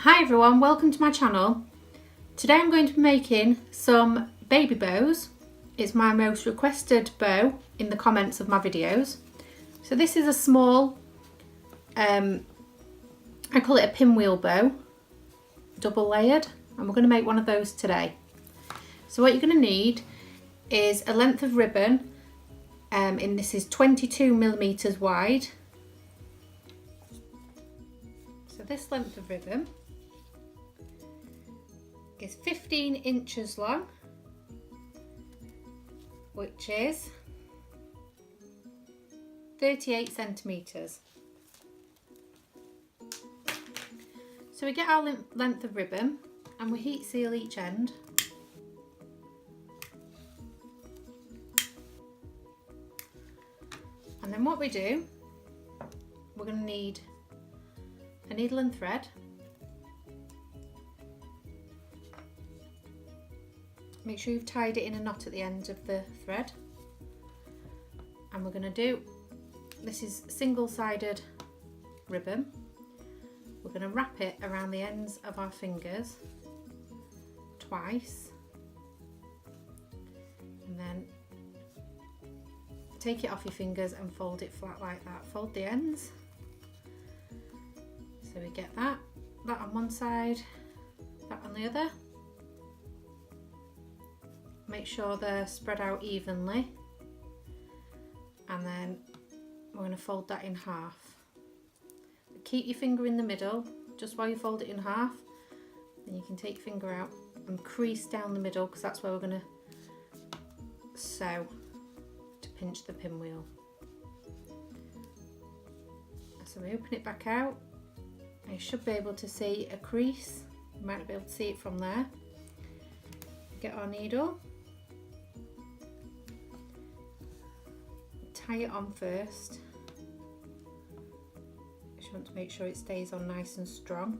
Hi everyone, welcome to my channel. Today I'm going to be making some baby bows. It's my most requested bow in the comments of my videos. So this is a small, I call it a pinwheel bow, double layered, and we're going to make one of those today. So what you're going to need is a length of ribbon, and this is 22mm wide. So this length of ribbon is 15 inches long, which is 38 centimetres. So we get our length of ribbon and we heat seal each end. And then what we do, we're going to need a needle and thread. Make sure you've tied it in a knot at the end of the thread. And we're going to do, this is single-sided ribbon. We're going to wrap it around the ends of our fingers twice. And then take it off your fingers and fold it flat like that. Fold the ends. So we get that on one side, that on the other. Make sure they're spread out evenly, and then we're going to fold that in half. Keep your finger in the middle just while you fold it in half, then you can take your finger out and crease down the middle, because that's where we're going to sew to pinch the pinwheel. So we open it back out, and you should be able to see a crease. You might not be able to see it from there. Get our needle, tie it on first. You want to make sure it stays on nice and strong.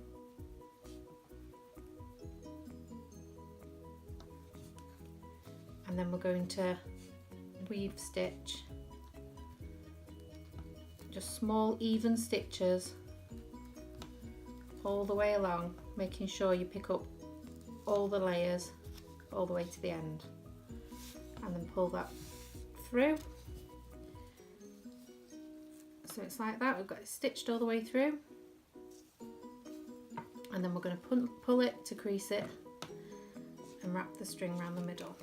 And then we're going to weave stitch, just small even stitches all the way along, making sure you pick up all the layers all the way to the end, and then pull that through. So it's like that, we've got it stitched all the way through, and then we're going to pull it to crease it and wrap the string around the middle.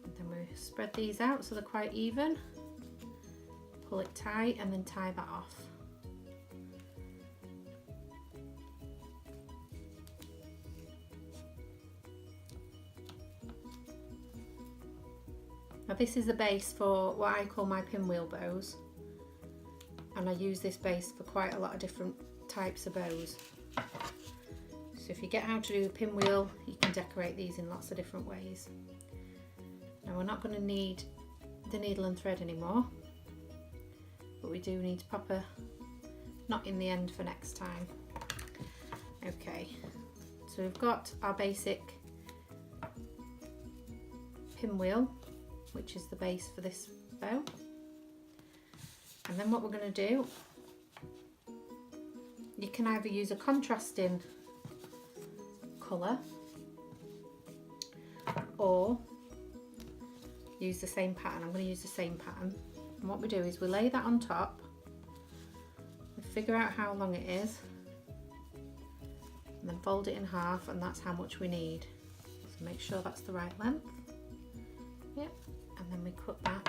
And then we spread these out so they're quite even, pull it tight, and then tie that off. Now this is the base for what I call my pinwheel bows, and I use this base for quite a lot of different types of bows. So if you get how to do a pinwheel, you can decorate these in lots of different ways. Now we're not going to need the needle and thread anymore, but we do need to pop a knot in the end for next time. Okay, so we've got our basic pinwheel, which is the base for this bow. And then what we're going to do, you can either use a contrasting colour or use the same pattern. I'm going to use the same pattern. And what we do is we lay that on top, we figure out how long it is, and then fold it in half, and that's how much we need. So make sure that's the right length. Yep. And then we cut that.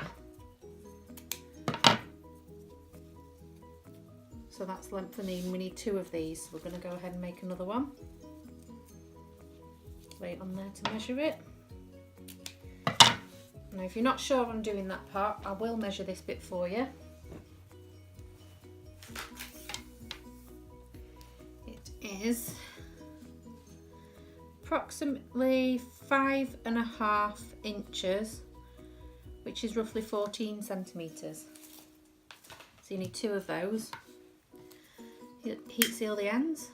So that's the length we need. We need 2 of these. So we're going to go ahead and make another one. Lay it on there to measure it. Now if you're not sure on doing that part, I will measure this bit for you. It is approximately 5.5 inches, which is roughly 14 centimetres. So you need 2 of those. Heat seal the ends,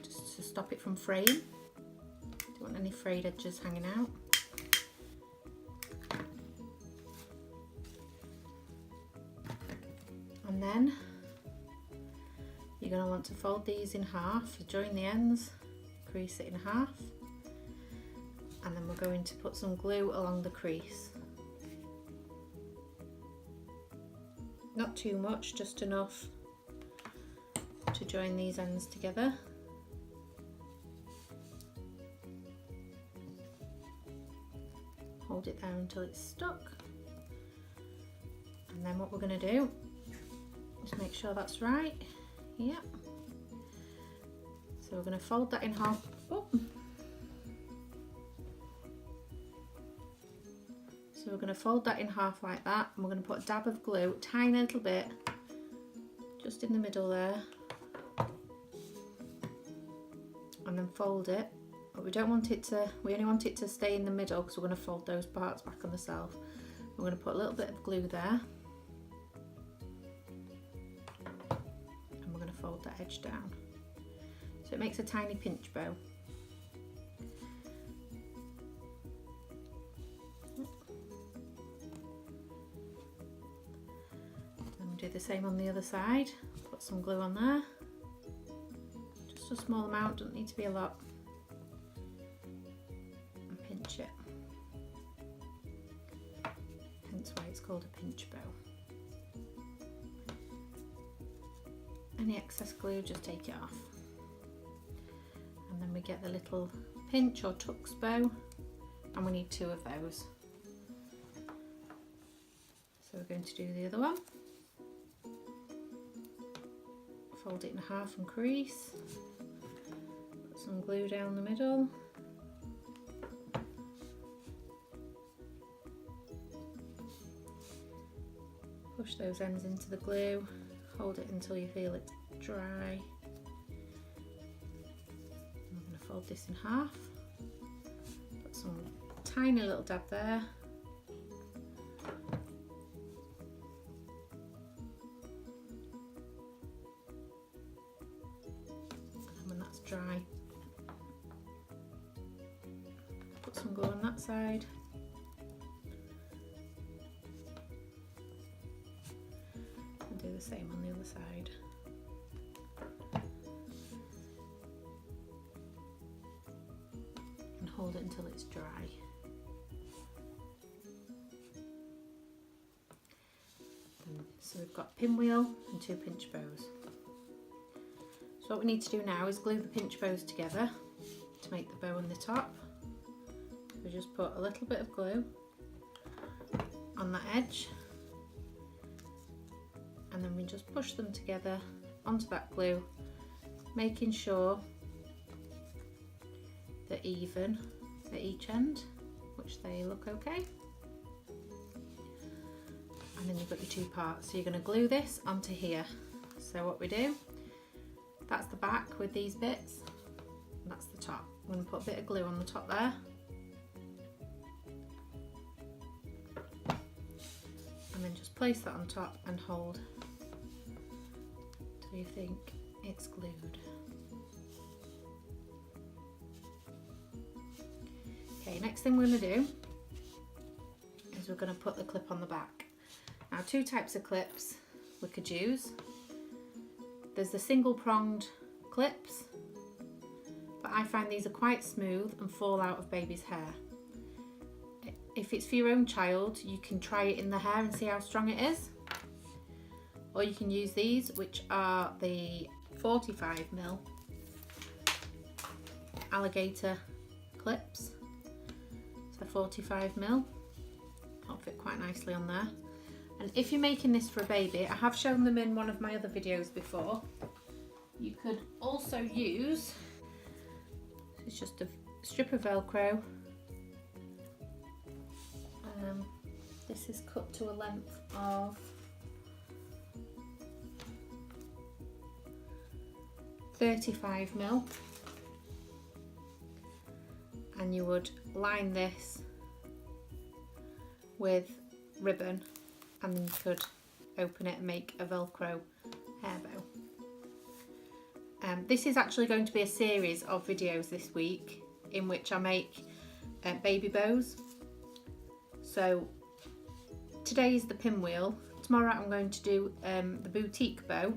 just to stop it from fraying. Don't want any frayed edges hanging out. And And then you're going to want to fold these in half, join the ends, crease it in half, and then we're going to put some glue along the crease. Not too much, just enough to join these ends together. Hold it there until it's stuck. And then what we're going to do is make sure that's right. Yep. So we're going to fold that in half. Oh. So we're going to fold that in half like that, and we're going to put a dab of glue, tiny little bit, just in the middle there, and then fold it. But we don't want it to, we only want it to stay in the middle because we're going to fold those parts back on the self. We're going to put a little bit of glue there, and we're going to fold that edge down. So it makes a tiny pinch bow. Do the same on the other side. Put some glue on there, just a small amount, doesn't need to be a lot, and pinch it, hence why it's called a pinch bow. Any excess glue, just take it off, and then we get the little pinch or tux bow, and we need 2 of those. So we're going to do the other one. Fold it in half and crease, put some glue down the middle, push those ends into the glue, hold it until you feel it dry. I'm going to fold this in half, put some tiny little dab there. Dry, put some glue on that side, and do the same on the other side. And hold it until it's dry. So we've got pinwheel and 2 pinch bows. So what we need to do now is glue the pinch bows together to make the bow on the top. We just put a little bit of glue on that edge, and then we just push them together onto that glue, making sure they're even at each end, which they look okay. And then you've got your 2 parts. So you're going to glue this onto here. So what we do, that's the back with these bits, and that's the top. I'm going to put a bit of glue on the top there, and then just place that on top and hold till you think it's glued. Okay, next thing we're going to do is we're going to put the clip on the back. Now, 2 types of clips we could use. There's the single pronged clips, but I find these are quite smooth and fall out of baby's hair. If it's for your own child, you can try it in the hair and see how strong it is. Or you can use these, which are the 45mm alligator clips. So 45mm, that'll fit quite nicely on there. And if you're making this for a baby, I have shown them in one of my other videos before, you could also use, it's just a strip of Velcro. This is cut to a length of 35mm, and you would line this with ribbon, and then you could open it and make a Velcro hair bow. This is actually going to be a series of videos this week in which I make baby bows. So today's the pinwheel, tomorrow I'm going to do the boutique bow,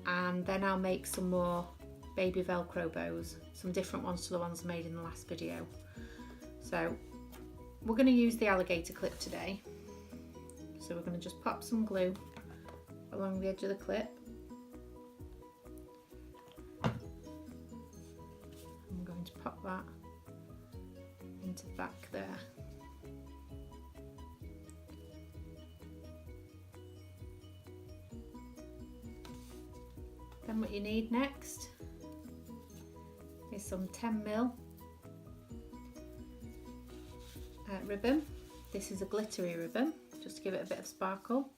and then I'll make some more baby Velcro bows, some different ones to the ones I made in the last video. So we're going to use the alligator clip today. So we're going to just pop some glue along the edge of the clip. I'm going to pop that into the back there. Then what you need next is some 10mm ribbon. This is a glittery ribbon, just to give it a bit of sparkle.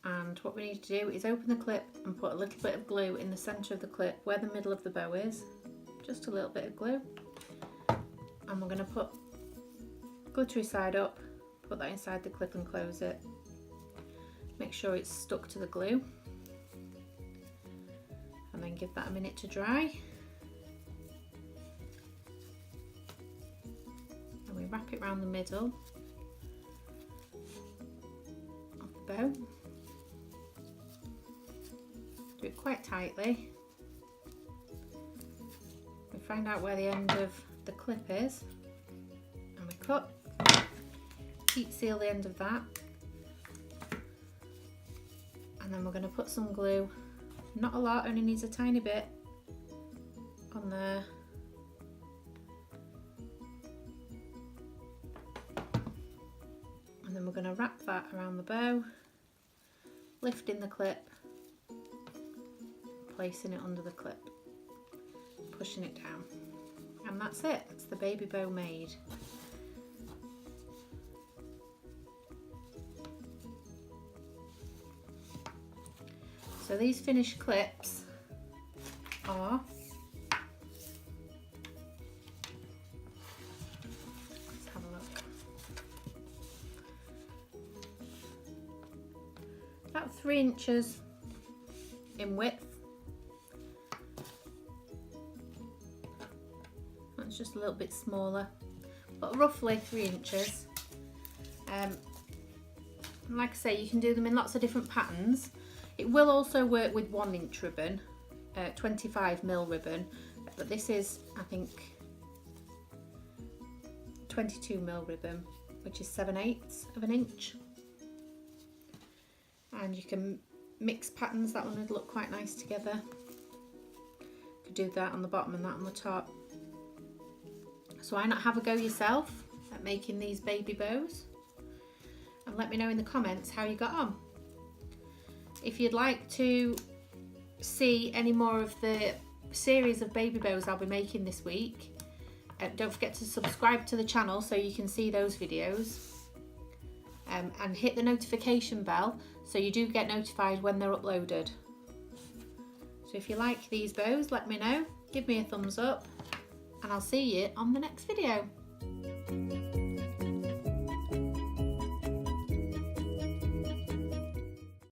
And what we need to do is open the clip and put a little bit of glue in the centre of the clip where the middle of the bow is. Just a little bit of glue. And we're going to put glittery side up, put that inside the clip and close it. Make sure it's stuck to the glue. And then give that a minute to dry. And we wrap it around the middle of the bow. Do it quite tightly. We find out where the end of the clip is and we cut. Heat seal the end of that. And then we're going to put some glue. Not a lot, only needs a tiny bit on there. And then we're going to wrap that around the bow, lifting the clip, placing it under the clip, pushing it down. And that's it, that's the baby bow made. So these finished clips are, let's have a look, about 3 inches in width. That's just a little bit smaller, but roughly 3 inches. And like I say, you can do them in lots of different patterns. It will also work with 1 inch ribbon, 25mm ribbon, but this is, I think, 22mm ribbon, which is 7/8 of an inch. And you can mix patterns, that one would look quite nice together. You could do that on the bottom and that on the top. So why not have a go yourself at making these baby bows? And let me know in the comments how you got on. If you'd like to see any more of the series of baby bows I'll be making this week, don't forget to subscribe to the channel so you can see those videos, and hit the notification bell so you do get notified when they're uploaded. So if you like these bows, let me know, give me a thumbs up, and I'll see you on the next video.